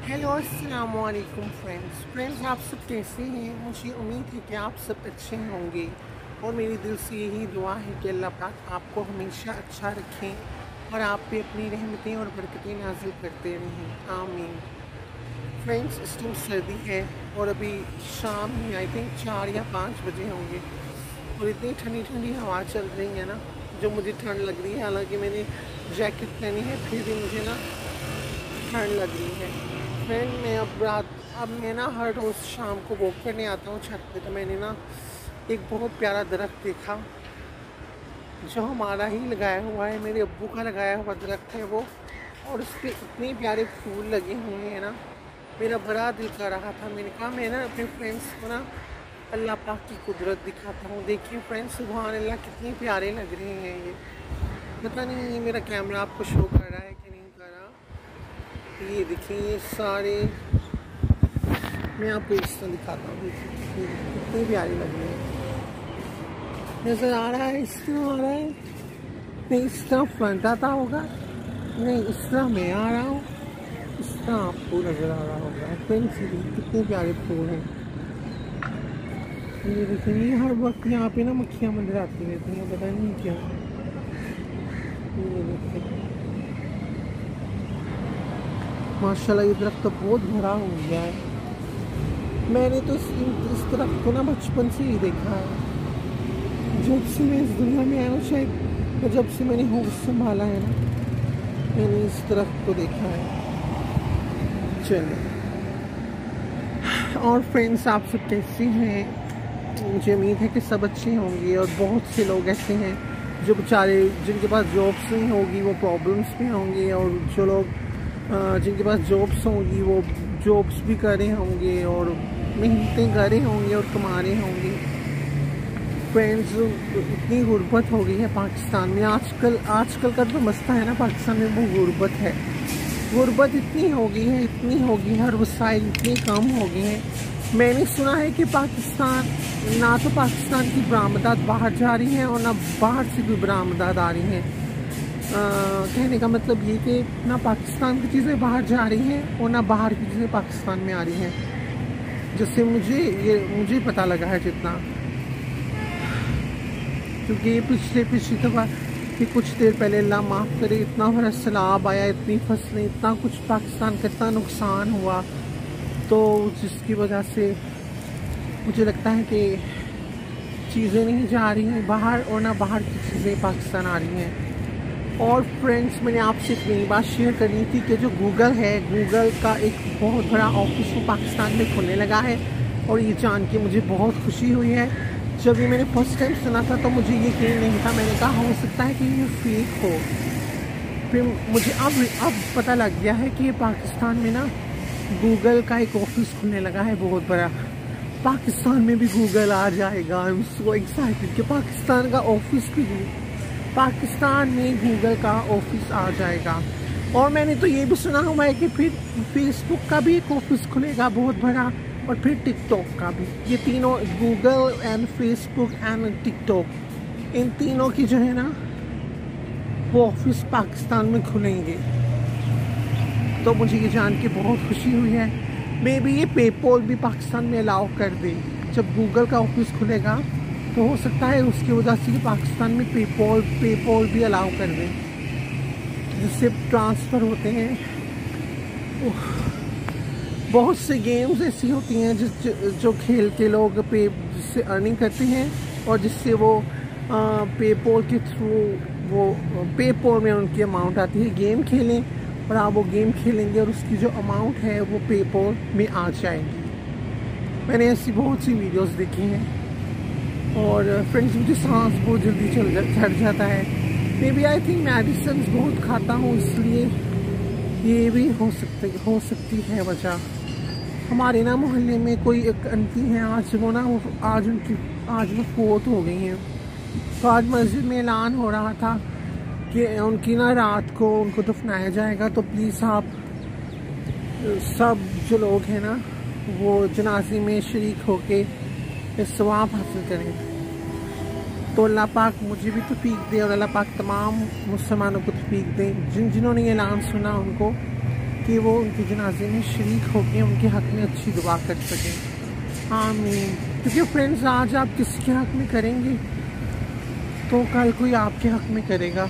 Hello अस्सलाम वालेकुम friends आप सब कैसे हैं। मुझे उम्मीद है कि आप सब अच्छे होंगे और मेरी दिल से यही दुआ है कि अल्लाह पाक आपको हमेशा अच्छा रखें और आप पे अपनी रहमतें और बरकतें नाजिल करते रहें, आमीन। फ्रेंड्स, इस टाइम सर्दी है और अभी शाम में आई थिंक 4 या 5 बजे होंगे और इतनी ठंडी ठंडी हवा चल रही है ना, जो मुझे ठंड लग रही है। हालांकि मैंने जैकेट पहनी है फिर भी मुझे ना ठंड लग रही है। फ्रेंड, मैं अब मैं ना हर रोज़ शाम को वॉक करने आता हूँ छत पे, तो मैंने ना एक बहुत प्यारा दरख्त देखा जो हमारा ही लगाया हुआ है, मेरे अब्बू का लगाया हुआ दरख्त है वो, और उस पर इतने प्यारे फूल लगे हुए हैं ना, मेरा बड़ा दिल कर रहा था। मैंने कहा मैं ना अपने फ्रेंड्स को ना अल्लाह पाक की कुदरत दिखाता हूँ। देखिए फ्रेंड्स, सुभान अल्लाह, कितने प्यारे लग रहे हैं ये। पता नहीं ये मेरा कैमरा आपको शो कर रहा है कि नहीं कर रहा। ये देखिए, ये सारे मैं आपको इस तरह दिखाता हूँ। देखिए कितनी प्यारी लग रही है, नज़र आ रहा है, इस तरह आ रहा है, नहीं इस तरह फ्रंट आता होगा, नहीं इस तरह मैं आ रहा हूँ, इस तरह आपको नज़र आ रहा होगा। फ्रेंड्स, कितने प्यारे फूल हैं। ये देखिए, ये हर वक्त यहाँ पे ना मक्खियाँ मंडराती रहती हैं, पता नहीं क्या। ये देखिए माशाल्लाह, ये दरख्त तो बहुत बड़ा हो गया है। मैंने तो इस दरख्त को ना बचपन से ही देखा है, जब से मैं इस दुनिया में आया हूँ, शायद जब से मैंने होश संभाला है ना, मैंने इस दरख्त को देखा है। चलिए, और फ्रेंड्स आप सब कैसे हैं। मुझे उम्मीद है कि सब अच्छे होंगे, और बहुत से लोग ऐसे हैं जो बेचारे जिनके पास जॉब्स नहीं होगी वो प्रॉब्लम्स में होंगे, और जो लोग जिनके पास जॉब्स होंगी वो जॉब्स भी कर रहे होंगे और मेहनतें कर रहे होंगे और कमा रहे होंगे। फ्रेंड्स, इतनी गुर्बत हो गई है पाकिस्तान में आजकल का जो मसला है ना पाकिस्तान में, वो गुर्बत है। गुर्बत इतनी हो गई है, इतनी हो गई है, हर वसाइल इतने कम हो गए हैं। मैंने सुना है कि पाकिस्तान ना तो पाकिस्तान की बरामदात बाहर जा रही हैं और ना बाहर से भी बरामदात आ रही हैं। कहने का मतलब ये कि ना पाकिस्तान की चीज़ें बाहर जा रही हैं और ना बाहर की चीज़ें पाकिस्तान में आ रही हैं, जिससे मुझे पता लगा है जितना। क्योंकि ये पिछली दफ़ा कि कुछ देर पहले अल्लाह माफ़ करे इतना बड़ा सैलाब आया, इतनी फसलें, इतना कुछ पाकिस्तान का इतना नुकसान हुआ, तो जिसकी वजह से मुझे लगता है कि चीज़ें नहीं जा रही हैं बाहर और ना बाहर की चीज़ें पाकिस्तान आ रही हैं। और फ्रेंड्स, मैंने आपसे एक नई बात शेयर करनी थी कि जो गूगल है, गूगल का एक बहुत बड़ा ऑफिस वो पाकिस्तान में खुलने लगा है, और ये जान के मुझे बहुत खुशी हुई है। जब ये मैंने फर्स्ट टाइम सुना था तो मुझे ये यकीन नहीं था। मैंने कहा हो सकता है कि ये फेक हो, फिर मुझे अब पता लग गया है कि ये पाकिस्तान में ना गूगल का एक ऑफिस खुलने लगा है बहुत बड़ा। पाकिस्तान में भी गूगल आ जाएगा। आई एम सो एक्साइटेड कि पाकिस्तान में गूगल का ऑफिस आ जाएगा। और मैंने तो ये भी सुना हुआ है कि फिर फेसबुक का भी एक ऑफिस खुलेगा बहुत बड़ा, और फिर टिकटॉक का भी। ये तीनों, Google and Facebook and TikTok, इन तीनों की जो है ना वो ऑफिस पाकिस्तान में खुलेंगे। तो मुझे ये जान के बहुत खुशी हुई है। मे बी ये पेपॉल भी पाकिस्तान में अलाउ कर दे। जब गूगल का ऑफिस खुलेगा तो हो सकता है उसकी वजह से पाकिस्तान में पेपॉल भी अलाउ कर दें, जिससे ट्रांसफ़र होते हैं। बहुत से गेम्स ऐसी होती हैं जो खेल के लोग जिससे अर्निंग करते हैं, और जिससे वो पेपॉल के थ्रू वो पेपॉल में उनकी अमाउंट आती है। गेम खेलें और आप वो गेम खेलेंगे और उसकी जो अमाउंट है वो पेपॉल में आ जाएगी। मैंने ऐसी बहुत सी वीडियोस देखी हैं। और फ्रेंड्स, मुझे सांस बहुत जल्दी चढ़ जाता है। Maybe I think medicine बहुत खाता हूँ, इसलिए ये भी हो सकती है वजह। हमारे ना मोहल्ले में कोई एक आंटी हैं, आज वो फोत हो गई हैं। तो आज मस्जिद में ऐलान हो रहा था कि उनकी ना रात को उनको दफनाया जाएगा। तो प्लीज़ आप सब जो लोग हैं ना वो जनाजे में शरीक होके सवाब हासिल करें। तो अल्लाह पाक मुझे भी तौफीक दे और अल्लाह पाक तमाम मुसलमानों को तौफीक दे। जिन्होंने ये ऐलान सुना उनको कि वो उनके जनाजे में शरीक होकर उनके हक़ में अच्छी दुआ कर सकें। आमीन। क्योंकि फ्रेंड्स आज आप किसी के हक़ में करेंगे तो कल कोई आपके हक़ में करेगा।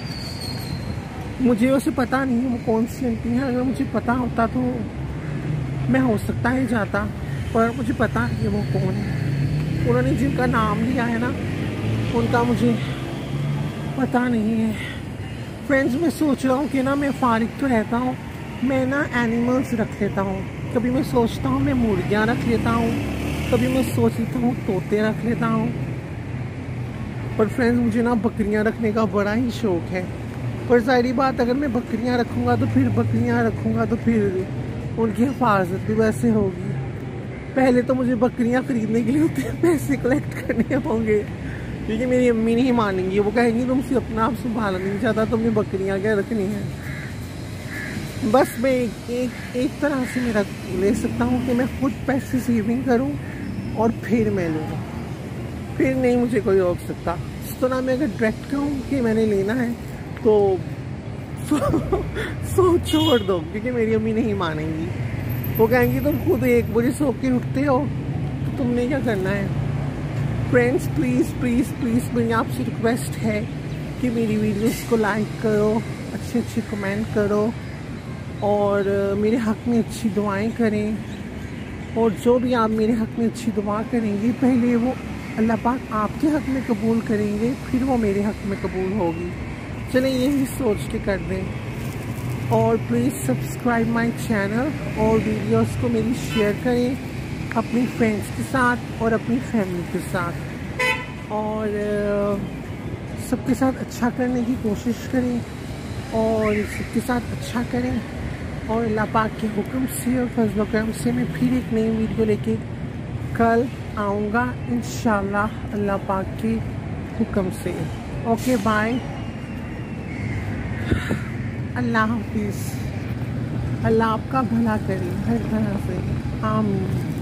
मुझे उसे पता नहीं है वो कौन सी आंटी है, अगर मुझे पता होता तो मैं हो सकता है जाता, पर मुझे पता नहीं है वो कौन है। उन्होंने जिनका नाम लिया है ना उनका मुझे पता नहीं है। फ्रेंड्स मैं सोच रहा हूँ कि ना मैं फारिग तो रहता हूँ, मैं ना एनिमल्स रख लेता हूँ। कभी मैं सोचता हूँ मैं मुर्गियाँ रख लेता हूँ, कभी मैं सोच लेता हूँ तोते रख लेता हूँ। पर फ्रेंड्स मुझे ना बकरियाँ रखने का बड़ा ही शौक़ है। पर ज़ाहिरी बात अगर मैं बकरियाँ रखूँगा तो फिर उनकी हिफाजत भी वैसे होगी। पहले तो मुझे बकरियाँ ख़रीदने के लिए उतने पैसे कलेक्ट करने होंगे, क्योंकि मेरी अम्मी नहीं मानेंगी। वो कहेंगी तुमसे अपना आप संभाला नहीं चाहता, तुमने बकरियाँ क्या रखनी है। बस मैं एक तरह से मेरा ले सकता हूँ कि मैं खुद पैसे सेविंग करूँ और फिर मैं लूँ, फिर नहीं मुझे कोई रोक सकता। इस तरह मैं अगर डायरेक्ट कहूँ कि मैंने लेना है तो सो छोड़ दो, क्योंकि मेरी अम्मी नहीं मानेंगी। वो कहेंगी तुम खुद 1 बजे सो के उठते हो तो तुमने क्या करना है। फ्रेंड्स प्लीज़ प्लीज़ प्लीज़ मेरी आपसे रिक्वेस्ट है कि मेरी वीडियोस को लाइक करो, अच्छे अच्छे कमेंट करो और मेरे हक़ में अच्छी दुआएं करें। और जो भी आप मेरे हक़ में अच्छी दुआ करेंगे पहले वो अल्लाह पाक आपके हक़ में कबूल करेंगे, फिर वो मेरे हक़ में कबूल होगी। चलें यही सोच के कर दें। और प्लीज़ सब्सक्राइब माय चैनल और वीडियोस को मेरी शेयर करें अपनी फ्रेंड्स के साथ और अपनी फैमिली के साथ, और सबके साथ अच्छा करने की कोशिश करें और सबके साथ अच्छा करें। और अल्लाह पाक के हुक्म से और फजल व करम से मैं फिर एक नई वीडियो लेके कल आऊँगा इंशाल्लाह अल्लाह पाक के हुक्म से। ओके बाय, अल्लाह हाफिज़। अल्लाह आपका भला करे हर तरह से, आमीन।